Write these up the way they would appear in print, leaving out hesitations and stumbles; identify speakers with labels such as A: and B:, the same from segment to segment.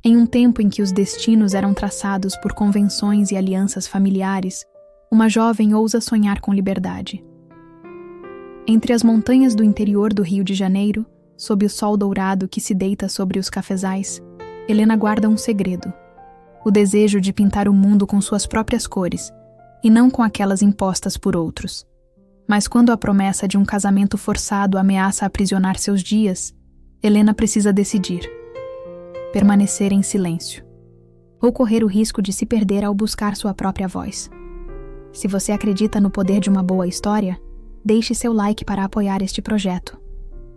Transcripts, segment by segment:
A: Em um tempo em que os destinos eram traçados por convenções e alianças familiares, uma jovem ousa sonhar com liberdade. Entre as montanhas do interior do Rio de Janeiro, sob o sol dourado que se deita sobre os cafezais, Helena guarda um segredo: o desejo de pintar o mundo com suas próprias cores, e não com aquelas impostas por outros. Mas quando a promessa de um casamento forçado ameaça aprisionar seus dias, Helena precisa decidir: permanecer em silêncio, ou correr o risco de se perder ao buscar sua própria voz. Se você acredita no poder de uma boa história, deixe seu like para apoiar este projeto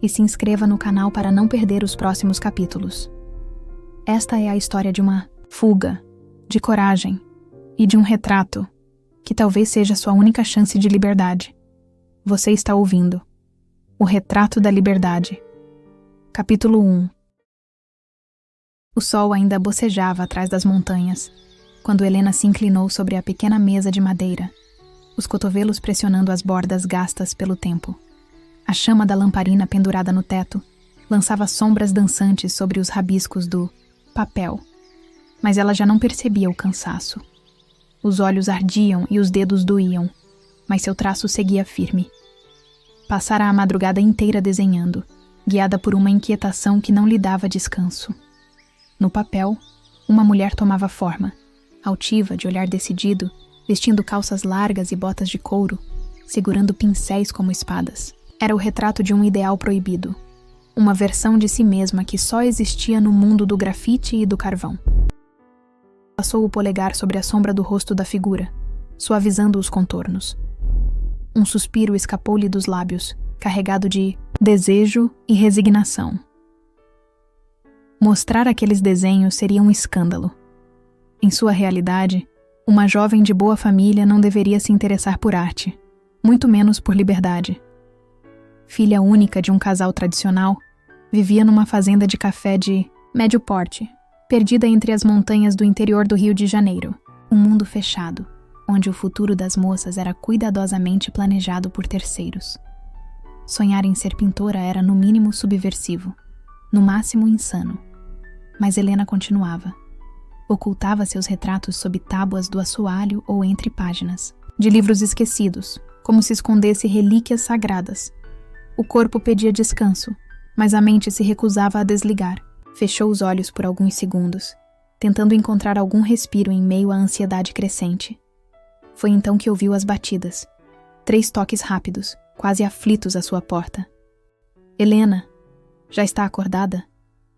A: e se inscreva no canal para não perder os próximos capítulos. Esta é a história de uma fuga, de coragem e de um retrato que talvez seja sua única chance de liberdade. Você está ouvindo O Retrato da Liberdade. Capítulo 1. O sol ainda bocejava atrás das montanhas, quando Helena se inclinou sobre a pequena mesa de madeira, os cotovelos pressionando as bordas gastas pelo tempo. A chama da lamparina pendurada no teto lançava sombras dançantes sobre os rabiscos do papel, mas ela já não percebia o cansaço. Os olhos ardiam e os dedos doíam, mas seu traço seguia firme. Passara a madrugada inteira desenhando, guiada por uma inquietação que não lhe dava descanso. No papel, uma mulher tomava forma, altiva, de olhar decidido, vestindo calças largas e botas de couro, segurando pincéis como espadas. Era o retrato de um ideal proibido, uma versão de si mesma que só existia no mundo do grafite e do carvão. Passou o polegar sobre a sombra do rosto da figura, suavizando os contornos. Um suspiro escapou-lhe dos lábios, carregado de desejo e resignação. Mostrar aqueles desenhos seria um escândalo. Em sua realidade, uma jovem de boa família não deveria se interessar por arte, muito menos por liberdade. Filha única de um casal tradicional, vivia numa fazenda de café de médio porte, perdida entre as montanhas do interior do Rio de Janeiro, um mundo fechado, onde o futuro das moças era cuidadosamente planejado por terceiros. Sonhar em ser pintora era no mínimo subversivo, no máximo insano. Mas Helena continuava. Ocultava seus retratos sob tábuas do assoalho ou entre páginas, de livros esquecidos, como se escondesse relíquias sagradas. O corpo pedia descanso, mas a mente se recusava a desligar. Fechou os olhos por alguns segundos, tentando encontrar algum respiro em meio à ansiedade crescente. Foi então que ouviu as batidas. 3 toques rápidos, quase aflitos à sua porta. Helena, já está acordada?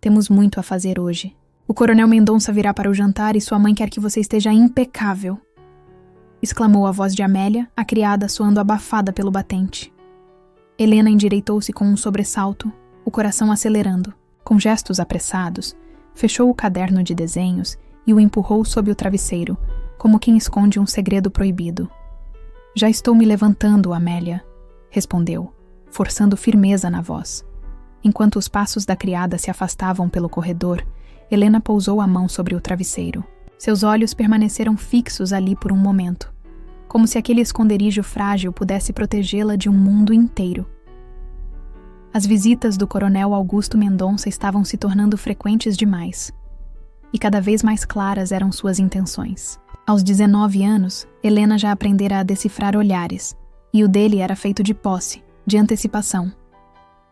A: Temos muito a fazer hoje. O coronel Mendonça virá para o jantar e sua mãe quer que você esteja impecável, exclamou a voz de Amélia, a criada soando abafada pelo batente. Helena endireitou-se com um sobressalto, o coração acelerando. Com gestos apressados, fechou o caderno de desenhos e o empurrou sob o travesseiro, como quem esconde um segredo proibido. Já estou me levantando, Amélia, respondeu, forçando firmeza na voz. Enquanto os passos da criada se afastavam pelo corredor, Helena pousou a mão sobre o travesseiro. Seus olhos permaneceram fixos ali por um momento, como se aquele esconderijo frágil pudesse protegê-la de um mundo inteiro. As visitas do coronel Augusto Mendonça estavam se tornando frequentes demais, e cada vez mais claras eram suas intenções. Aos 19 anos, Helena já aprendera a decifrar olhares, e o dele era feito de posse, de antecipação.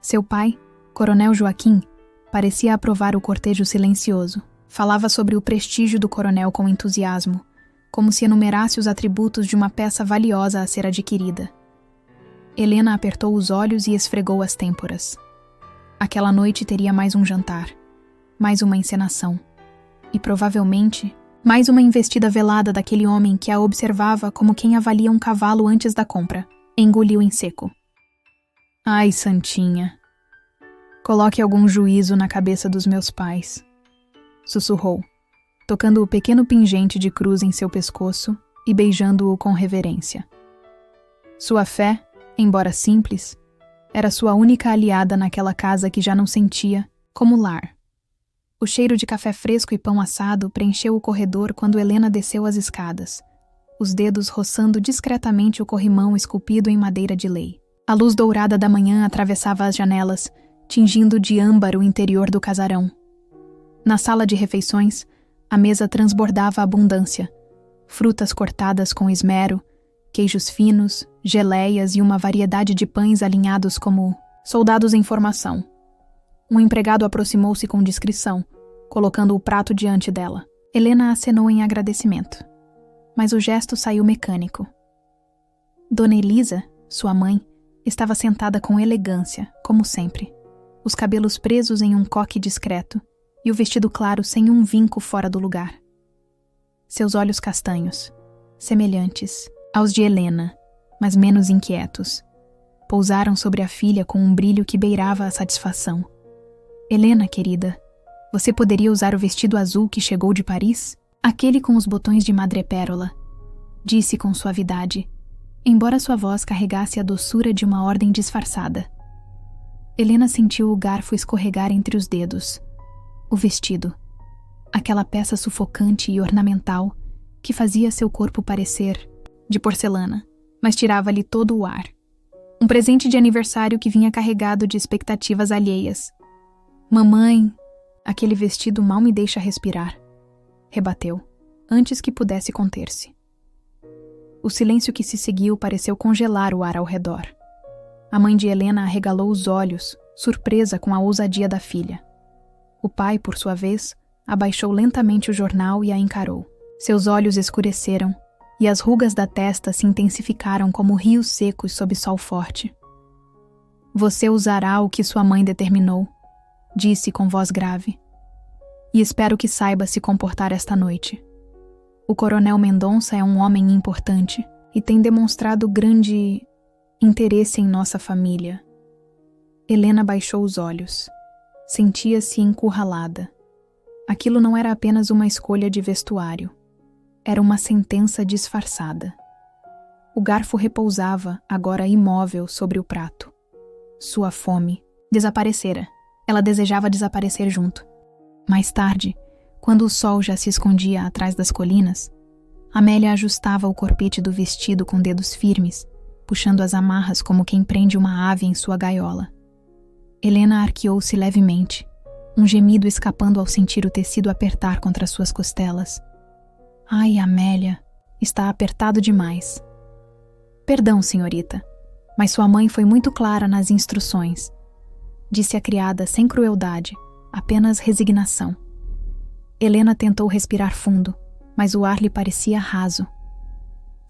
A: Seu pai, Coronel Joaquim, parecia aprovar o cortejo silencioso. Falava sobre o prestígio do coronel com entusiasmo, como se enumerasse os atributos de uma peça valiosa a ser adquirida. Helena apertou os olhos e esfregou as têmporas. Aquela noite teria mais um jantar, mais uma encenação, e provavelmente mais uma investida velada daquele homem que a observava como quem avalia um cavalo antes da compra. Engoliu em seco. Ai, santinha, coloque algum juízo na cabeça dos meus pais, sussurrou, tocando o pequeno pingente de cruz em seu pescoço e beijando-o com reverência. Sua fé, embora simples, era sua única aliada naquela casa que já não sentia como lar. O cheiro de café fresco e pão assado preencheu o corredor quando Helena desceu as escadas, os dedos roçando discretamente o corrimão esculpido em madeira de lei. A luz dourada da manhã atravessava as janelas, tingindo de âmbar o interior do casarão. Na sala de refeições, a mesa transbordava abundância. Frutas cortadas com esmero, queijos finos, geleias e uma variedade de pães alinhados como soldados em formação. Um empregado aproximou-se com discrição, colocando o prato diante dela. Helena acenou em agradecimento, mas o gesto saiu mecânico. Dona Elisa, sua mãe, estava sentada com elegância, como sempre, os cabelos presos em um coque discreto e o vestido claro sem um vinco fora do lugar. Seus olhos castanhos, semelhantes aos de Helena, mas menos inquietos, pousaram sobre a filha com um brilho que beirava a satisfação. Helena, querida, você poderia usar o vestido azul que chegou de Paris? Aquele com os botões de madrepérola, disse com suavidade, embora sua voz carregasse a doçura de uma ordem disfarçada. Helena sentiu o garfo escorregar entre os dedos. O vestido, aquela peça sufocante e ornamental que fazia seu corpo parecer de porcelana, mas tirava-lhe todo o ar. Um presente de aniversário que vinha carregado de expectativas alheias. Mamãe, aquele vestido mal me deixa respirar, rebateu, antes que pudesse conter-se. O silêncio que se seguiu pareceu congelar o ar ao redor. A mãe de Helena arregalou os olhos, surpresa com a ousadia da filha. O pai, por sua vez, abaixou lentamente o jornal e a encarou. Seus olhos escureceram, e as rugas da testa se intensificaram como rios secos sob sol forte. Você usará o que sua mãe determinou, disse com voz grave. E espero que saiba se comportar esta noite. O coronel Mendonça é um homem importante e tem demonstrado grande interesse em nossa família. Helena baixou os olhos. Sentia-se encurralada. Aquilo não era apenas uma escolha de vestuário. Era uma sentença disfarçada. O garfo repousava, agora imóvel, sobre o prato. Sua fome desaparecera. Ela desejava desaparecer junto. Mais tarde, quando o sol já se escondia atrás das colinas, Amélia ajustava o corpete do vestido com dedos firmes, puxando as amarras como quem prende uma ave em sua gaiola. Helena arqueou-se levemente, um gemido escapando ao sentir o tecido apertar contra suas costelas. Ai, Amélia, está apertado demais. Perdão, senhorita, mas sua mãe foi muito clara nas instruções, disse a criada sem crueldade, apenas resignação. Helena tentou respirar fundo, mas o ar lhe parecia raso.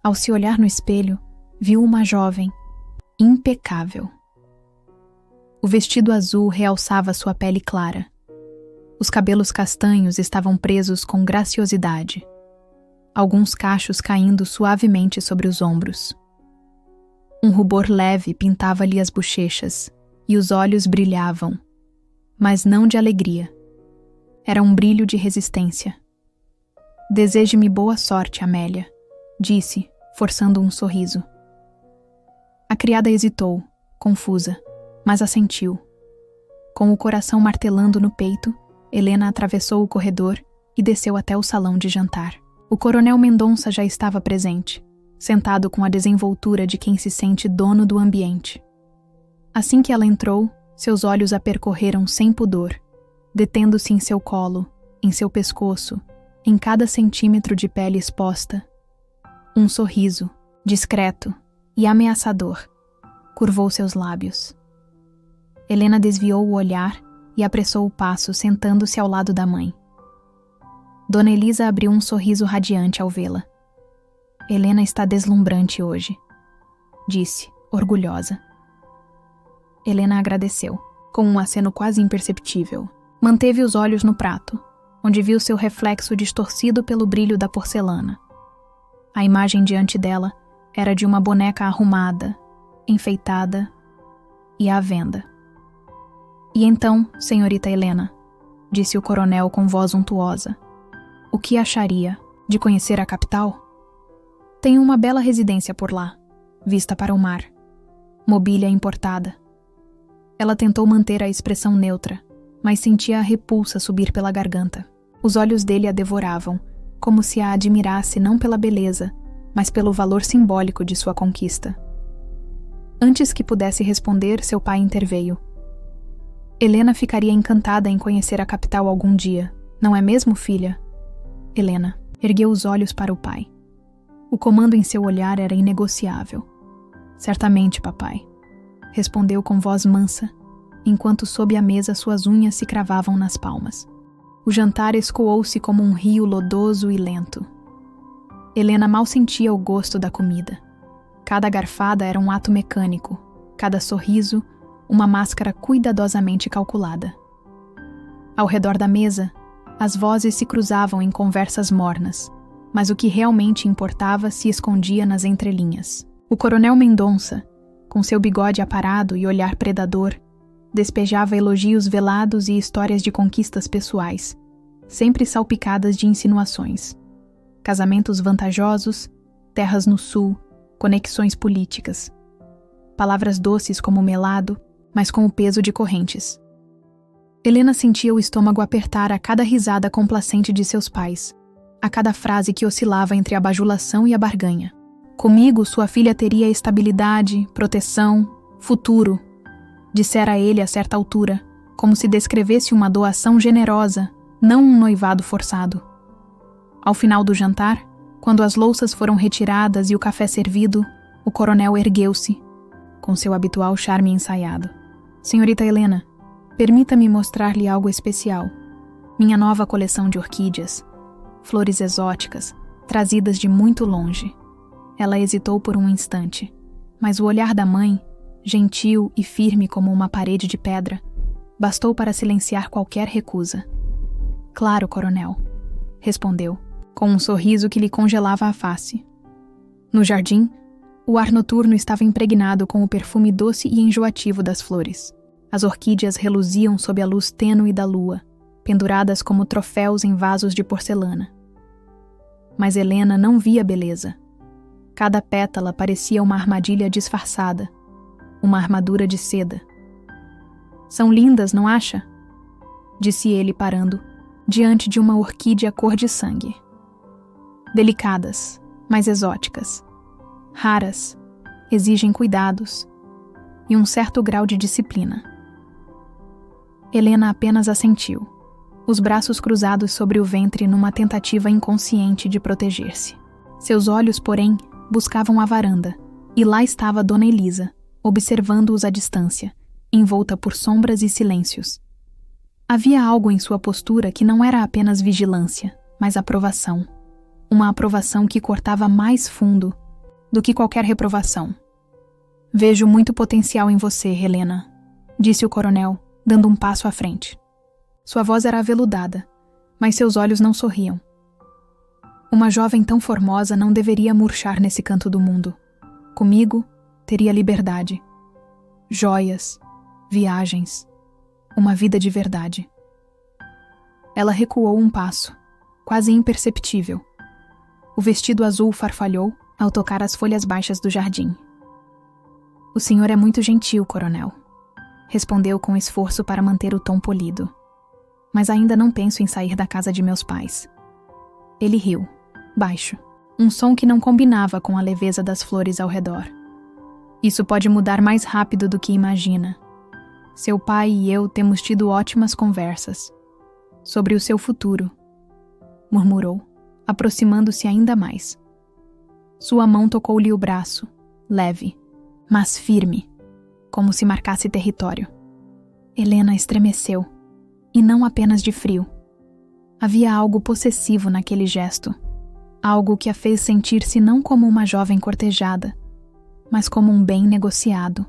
A: Ao se olhar no espelho, viu uma jovem, impecável. O vestido azul realçava sua pele clara. Os cabelos castanhos estavam presos com graciosidade, alguns cachos caindo suavemente sobre os ombros. Um rubor leve pintava-lhe as bochechas, e os olhos brilhavam, mas não de alegria. Era um brilho de resistência. Deseje-me boa sorte, Amélia, disse, forçando um sorriso. A criada hesitou, confusa, mas assentiu. Com o coração martelando no peito, Helena atravessou o corredor e desceu até o salão de jantar. O coronel Mendonça já estava presente, sentado com a desenvoltura de quem se sente dono do ambiente. Assim que ela entrou, seus olhos a percorreram sem pudor, detendo-se em seu colo, em seu pescoço, em cada centímetro de pele exposta. Um sorriso, discreto e ameaçador, curvou seus lábios. Helena desviou o olhar e apressou o passo, sentando-se ao lado da mãe. Dona Elisa abriu um sorriso radiante ao vê-la. Helena está deslumbrante hoje, disse, orgulhosa. Helena agradeceu, com um aceno quase imperceptível. Manteve os olhos no prato, onde viu seu reflexo distorcido pelo brilho da porcelana. A imagem diante dela era de uma boneca arrumada, enfeitada e à venda. E então, senhorita Helena, disse o coronel com voz untuosa, o que acharia de conhecer a capital? Tenho uma bela residência por lá, vista para o mar. Mobília importada. Ela tentou manter a expressão neutra, mas sentia a repulsa subir pela garganta. Os olhos dele a devoravam, como se a admirasse não pela beleza, mas pelo valor simbólico de sua conquista. Antes que pudesse responder, seu pai interveio. Helena ficaria encantada em conhecer a capital algum dia, Não é mesmo, filha? Helena ergueu os olhos para o pai. O comando em seu olhar era inegociável. Certamente, papai, respondeu com voz mansa, enquanto sob a mesa suas unhas se cravavam nas palmas. O jantar escoou-se como um rio lodoso e lento. Helena mal sentia o gosto da comida. Cada garfada era um ato mecânico, cada sorriso, uma máscara cuidadosamente calculada. Ao redor da mesa, as vozes se cruzavam em conversas mornas, mas o que realmente importava se escondia nas entrelinhas. O coronel Mendonça, com seu bigode aparado e olhar predador, despejava elogios velados e histórias de conquistas pessoais, sempre salpicadas de insinuações. Casamentos vantajosos, terras no sul, conexões políticas. Palavras doces como melado, mas com o peso de correntes. Helena sentia o estômago apertar a cada risada complacente de seus pais, a cada frase que oscilava entre a bajulação e a barganha. Comigo, sua filha teria estabilidade, proteção, futuro, dissera ele a certa altura, como se descrevesse uma doação generosa, não um noivado forçado. Ao final do jantar, quando as louças foram retiradas e o café servido, o coronel ergueu-se, com seu habitual charme ensaiado. Senhorita Helena, permita-me mostrar-lhe algo especial. Minha nova coleção de orquídeas, flores exóticas, trazidas de muito longe. Ela hesitou por um instante, mas o olhar da mãe, gentil e firme como uma parede de pedra, bastou para silenciar qualquer recusa. Claro, coronel, respondeu, com um sorriso que lhe congelava a face. No jardim, o ar noturno estava impregnado com o perfume doce e enjoativo das flores. As orquídeas reluziam sob a luz tênue da lua, penduradas como troféus em vasos de porcelana. Mas Helena não via beleza. Cada pétala parecia uma armadilha disfarçada, uma armadura de seda. São lindas, não acha? Disse ele parando, diante de uma orquídea cor de sangue. Delicadas, mas exóticas. Raras, exigem cuidados e um certo grau de disciplina. Helena apenas assentiu, os braços cruzados sobre o ventre numa tentativa inconsciente de proteger-se. Seus olhos, porém, buscavam a varanda, e lá estava Dona Elisa, observando-os à distância, envolta por sombras e silêncios. Havia algo em sua postura que não era apenas vigilância, mas aprovação. Uma aprovação que cortava mais fundo do que qualquer reprovação. Vejo muito potencial em você, Helena, disse o coronel, dando um passo à frente. Sua voz era aveludada, mas seus olhos não sorriam. Uma jovem tão formosa não deveria murchar nesse canto do mundo. Comigo, teria liberdade. Joias, viagens, uma vida de verdade. Ela recuou um passo, quase imperceptível. O vestido azul farfalhou ao tocar as folhas baixas do jardim. O senhor é muito gentil, coronel, respondeu com esforço para manter o tom polido. Mas ainda não penso em sair da casa de meus pais. Ele riu, baixo, um som que não combinava com a leveza das flores ao redor. Isso pode mudar mais rápido do que imagina. Seu pai e eu temos tido ótimas conversas sobre o seu futuro, murmurou, aproximando-se ainda mais. Sua mão tocou-lhe o braço, leve, mas firme, como se marcasse território. Helena estremeceu, e não apenas de frio. Havia algo possessivo naquele gesto, algo que a fez sentir-se não como uma jovem cortejada, mas como um bem negociado.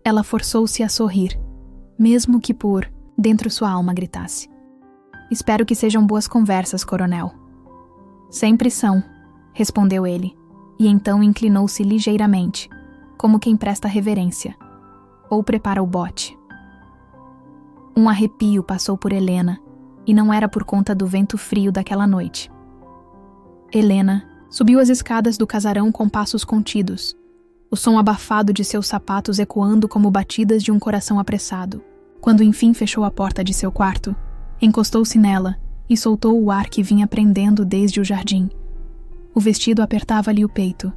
A: Ela forçou-se a sorrir, mesmo que por dentro sua alma gritasse. Espero que sejam boas conversas, coronel. Sempre são, respondeu ele, e então inclinou-se ligeiramente, como quem presta reverência, ou prepara o bote. Um arrepio passou por Helena, e não era por conta do vento frio daquela noite. Helena subiu as escadas do casarão com passos contidos, o som abafado de seus sapatos ecoando como batidas de um coração apressado. Quando enfim fechou a porta de seu quarto, encostou-se nela e soltou o ar que vinha prendendo desde o jardim. O vestido apertava-lhe o peito,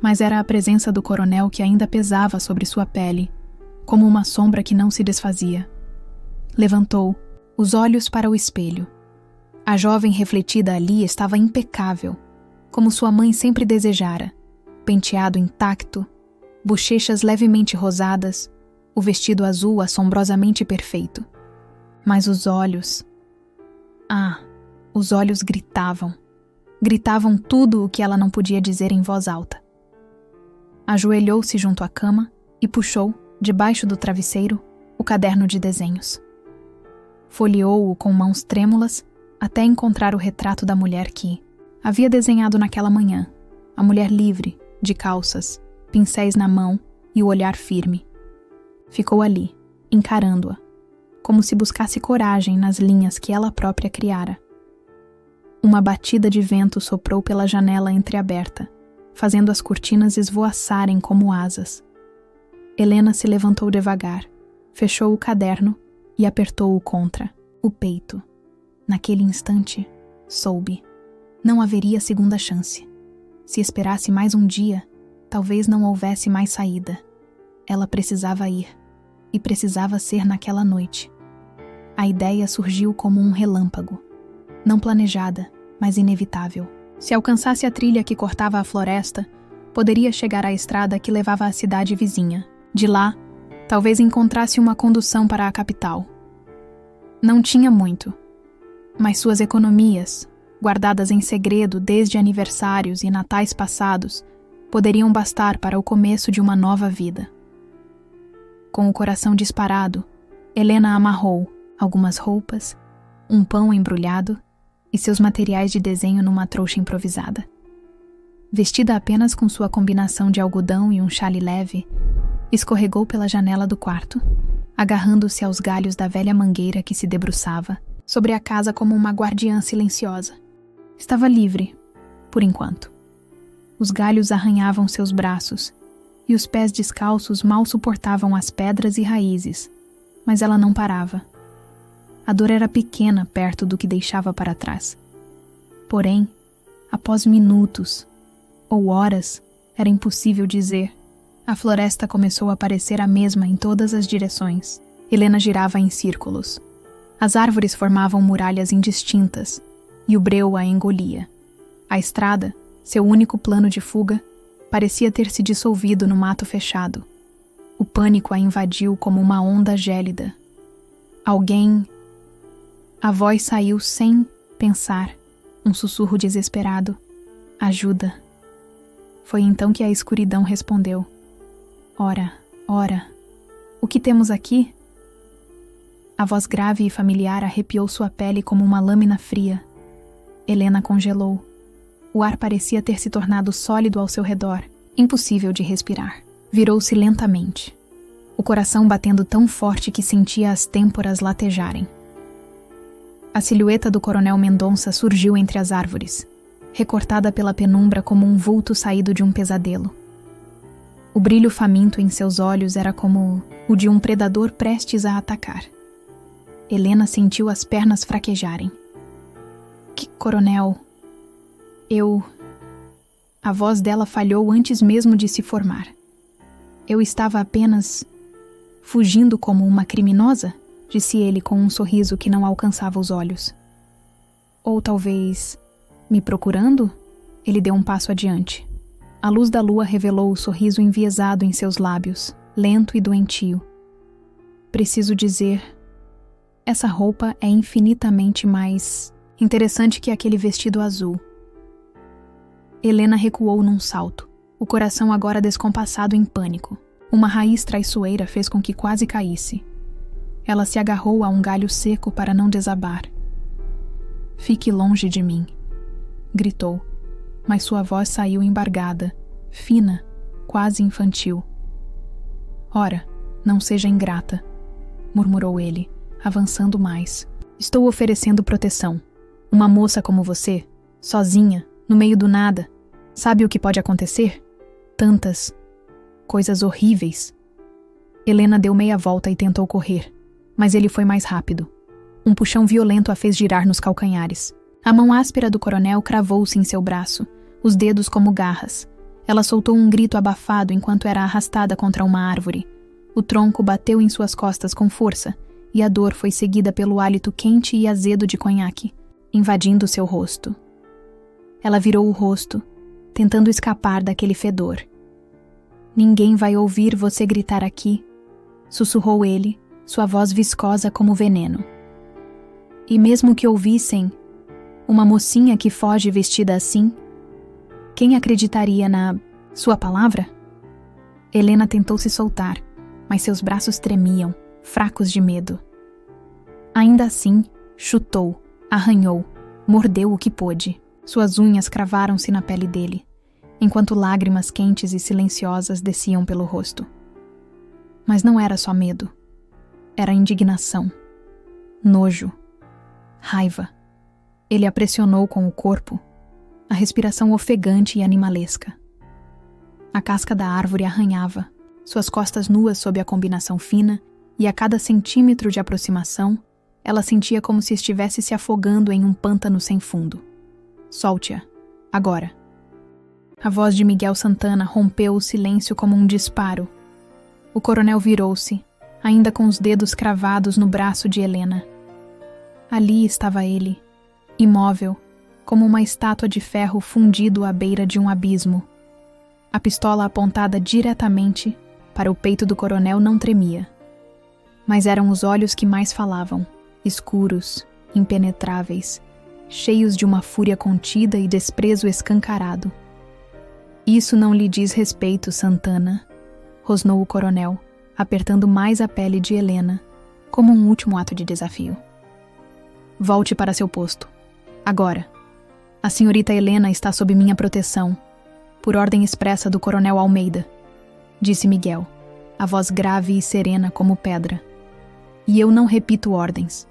A: mas era a presença do coronel que ainda pesava sobre sua pele, como uma sombra que não se desfazia. Levantou, os olhos para o espelho, A jovem refletida ali estava impecável, como sua mãe sempre desejara, penteado intacto, bochechas levemente rosadas, o vestido azul assombrosamente perfeito. Mas os olhos... os olhos gritavam. Gritavam tudo o que ela não podia dizer em voz alta. Ajoelhou-se junto à cama e puxou, debaixo do travesseiro, o caderno de desenhos. Folheou-o com mãos trêmulas até encontrar o retrato da mulher que havia desenhado naquela manhã, a mulher livre, de calças, pincéis na mão e o olhar firme. Ficou ali, encarando-a, como se buscasse coragem nas linhas que ela própria criara. Uma batida de vento soprou pela janela entreaberta, fazendo as cortinas esvoaçarem como asas. Helena se levantou devagar, fechou o caderno e apertou-o contra o peito. Naquele instante, soube. Não haveria segunda chance. Se esperasse mais um dia, talvez não houvesse mais saída. Ela precisava ir, e precisava ser naquela noite. A ideia surgiu como um relâmpago, não planejada, mas inevitável. Se alcançasse a trilha que cortava a floresta, poderia chegar à estrada que levava à cidade vizinha. De lá, talvez encontrasse uma condução para a capital. Não tinha muito, mas suas economias, guardadas em segredo desde aniversários e natais passados, poderiam bastar para o começo de uma nova vida. Com o coração disparado, Helena amarrou algumas roupas, um pão embrulhado e seus materiais de desenho numa trouxa improvisada. Vestida apenas com sua combinação de algodão e um chale leve, escorregou pela janela do quarto, agarrando-se aos galhos da velha mangueira que se debruçava sobre a casa como uma guardiã silenciosa. Estava livre, por enquanto. Os galhos arranhavam seus braços, e os pés descalços mal suportavam as pedras e raízes, mas ela não parava. A dor era pequena perto do que deixava para trás. Porém, após minutos, ou horas, era impossível dizer, a floresta começou a parecer a mesma em todas as direções. Helena girava em círculos. As árvores formavam muralhas indistintas, e o breu a engolia. A estrada, seu único plano de fuga, parecia ter se dissolvido no mato fechado. O pânico a invadiu como uma onda gélida. Alguém... A voz saiu sem pensar, um sussurro desesperado. Ajuda. Foi então que a escuridão respondeu. Ora, ora, o que temos aqui? A voz grave e familiar arrepiou sua pele como uma lâmina fria. Helena congelou. O ar parecia ter se tornado sólido ao seu redor, impossível de respirar. Virou-se lentamente, o coração batendo tão forte que sentia as têmporas latejarem. A silhueta do coronel Mendonça surgiu entre as árvores, recortada pela penumbra como um vulto saído de um pesadelo. O brilho faminto em seus olhos era como o de um predador prestes a atacar. Helena sentiu as pernas fraquejarem. Que coronel... A voz dela falhou antes mesmo de se formar. Eu estava apenas... fugindo como uma criminosa? Disse ele com um sorriso que não alcançava os olhos. Ou talvez... me procurando? Ele deu um passo adiante. A luz da lua revelou o sorriso enviesado em seus lábios, lento e doentio. Preciso dizer... essa roupa é infinitamente mais interessante que aquele vestido azul. Helena recuou num salto, o coração agora descompassado em pânico. Uma raiz traiçoeira fez com que quase caísse. Ela se agarrou a um galho seco para não desabar. Fique longe de mim, gritou, mas sua voz saiu embargada, fina, quase infantil. Ora, não seja ingrata, murmurou ele, avançando mais. Estou oferecendo proteção. Uma moça como você, sozinha, no meio do nada, sabe o que pode acontecer? Tantas coisas horríveis. Helena deu meia volta e tentou correr, mas ele foi mais rápido. Um puxão violento a fez girar nos calcanhares. A mão áspera do coronel cravou-se em seu braço, os dedos como garras. Ela soltou um grito abafado enquanto era arrastada contra uma árvore. O tronco bateu em suas costas com força, e a dor foi seguida pelo hálito quente e azedo de conhaque. invadindo seu rosto. Ela virou o rosto, tentando escapar daquele fedor. "Ninguém vai ouvir você gritar aqui", sussurrou ele, sua voz viscosa como veneno. "E mesmo que ouvissem, uma mocinha que foge vestida assim, quem acreditaria na sua palavra?" Helena tentou se soltar, mas seus braços tremiam, fracos de medo. Ainda assim, chutou, arranhou, mordeu o que pôde. Suas unhas cravaram-se na pele dele, enquanto lágrimas quentes e silenciosas desciam pelo rosto. Mas não era só medo. Era indignação, nojo, raiva. Ele a pressionou com o corpo, a respiração ofegante e animalesca. A casca da árvore arranhava, suas costas nuas sob a combinação fina, e a cada centímetro de aproximação, ela sentia como se estivesse se afogando em um pântano sem fundo. "Solte-a, agora." A voz de Miguel Santana rompeu o silêncio como um disparo. O coronel virou-se, ainda com os dedos cravados no braço de Helena. Ali estava ele, imóvel, como uma estátua de ferro fundido à beira de um abismo. A pistola apontada diretamente para o peito do coronel não tremia. Mas eram os olhos que mais falavam, escuros, impenetráveis, cheios de uma fúria contida e desprezo escancarado. "Isso não lhe diz respeito, Santana", rosnou o coronel, apertando mais a pele de Helena, como um último ato de desafio. "Volte para seu posto. Agora. A senhorita Helena está sob minha proteção, por ordem expressa do coronel Almeida", disse Miguel, a voz grave e serena como pedra. "E eu não repito ordens."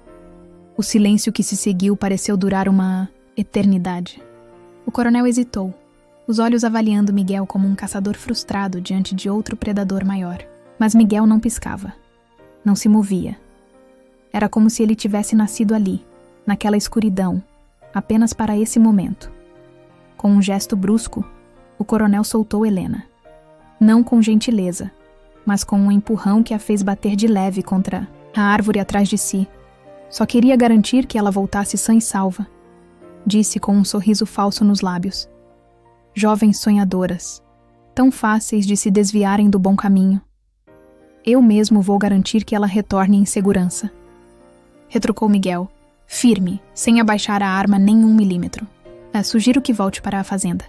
A: O silêncio que se seguiu pareceu durar uma eternidade. O coronel hesitou, os olhos avaliando Miguel como um caçador frustrado diante de outro predador maior. Mas Miguel não piscava. Não se movia. Era como se ele tivesse nascido ali, naquela escuridão, apenas para esse momento. Com um gesto brusco, o coronel soltou Helena. Não com gentileza, mas com um empurrão que a fez bater de leve contra a árvore atrás de si. Só queria garantir que ela voltasse sã e salva, disse com um sorriso falso nos lábios. Jovens sonhadoras, tão fáceis de se desviarem do bom caminho. Eu mesmo vou garantir que ela retorne em segurança. Retrucou Miguel, firme, sem abaixar a arma nem 1 milímetro. Sugiro que volte para a fazenda.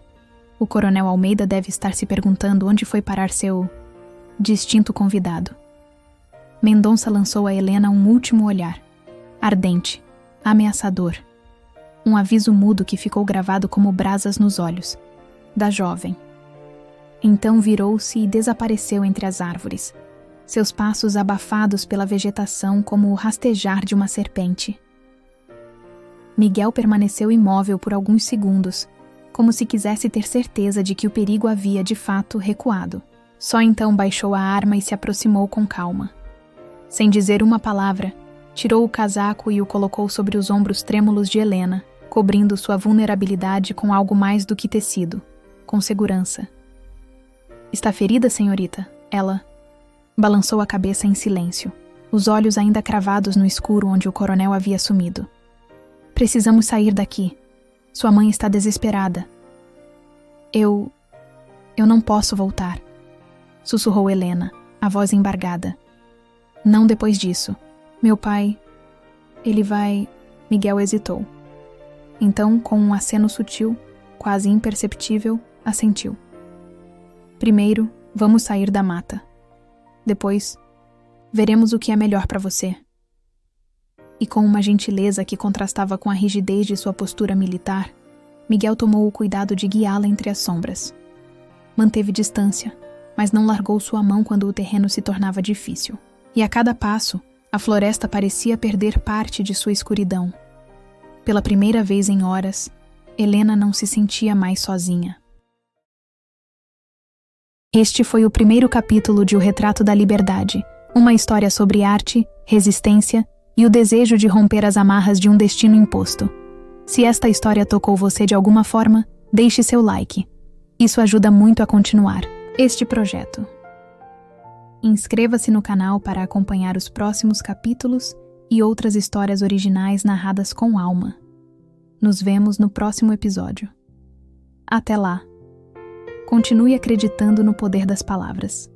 A: O coronel Almeida deve estar se perguntando onde foi parar seu distinto convidado. Mendonça lançou a Helena um último olhar, ardente, ameaçador. Um aviso mudo que ficou gravado como brasas nos olhos, da jovem. Então virou-se e desapareceu entre as árvores, seus passos abafados pela vegetação como o rastejar de uma serpente. Miguel permaneceu imóvel por alguns segundos, como se quisesse ter certeza de que o perigo havia, de fato, recuado. Só então baixou a arma e se aproximou com calma. Sem dizer uma palavra, tirou o casaco e o colocou sobre os ombros trêmulos de Helena, cobrindo sua vulnerabilidade com algo mais do que tecido, com segurança. Está ferida, senhorita? Ela balançou a cabeça em silêncio, os olhos ainda cravados no escuro onde o coronel havia sumido. Precisamos sair daqui. Sua mãe está desesperada. Eu não posso voltar, sussurrou Helena, a voz embargada. Não depois disso. Meu pai, ele vai... Miguel hesitou. Então, com um aceno sutil, quase imperceptível, assentiu. Primeiro, vamos sair da mata. Depois, veremos o que é melhor para você. E com uma gentileza que contrastava com a rigidez de sua postura militar, Miguel tomou o cuidado de guiá-la entre as sombras. Manteve distância, mas não largou sua mão quando o terreno se tornava difícil. E a cada passo, a floresta parecia perder parte de sua escuridão. Pela primeira vez em horas, Helena não se sentia mais sozinha. Este foi o primeiro capítulo de O Retrato da Liberdade, uma história sobre arte, resistência e o desejo de romper as amarras de um destino imposto. Se esta história tocou você de alguma forma, deixe seu like. Isso ajuda muito a continuar este projeto. Inscreva-se no canal para acompanhar os próximos capítulos e outras histórias originais narradas com alma. Nos vemos no próximo episódio. Até lá. Continue acreditando no poder das palavras.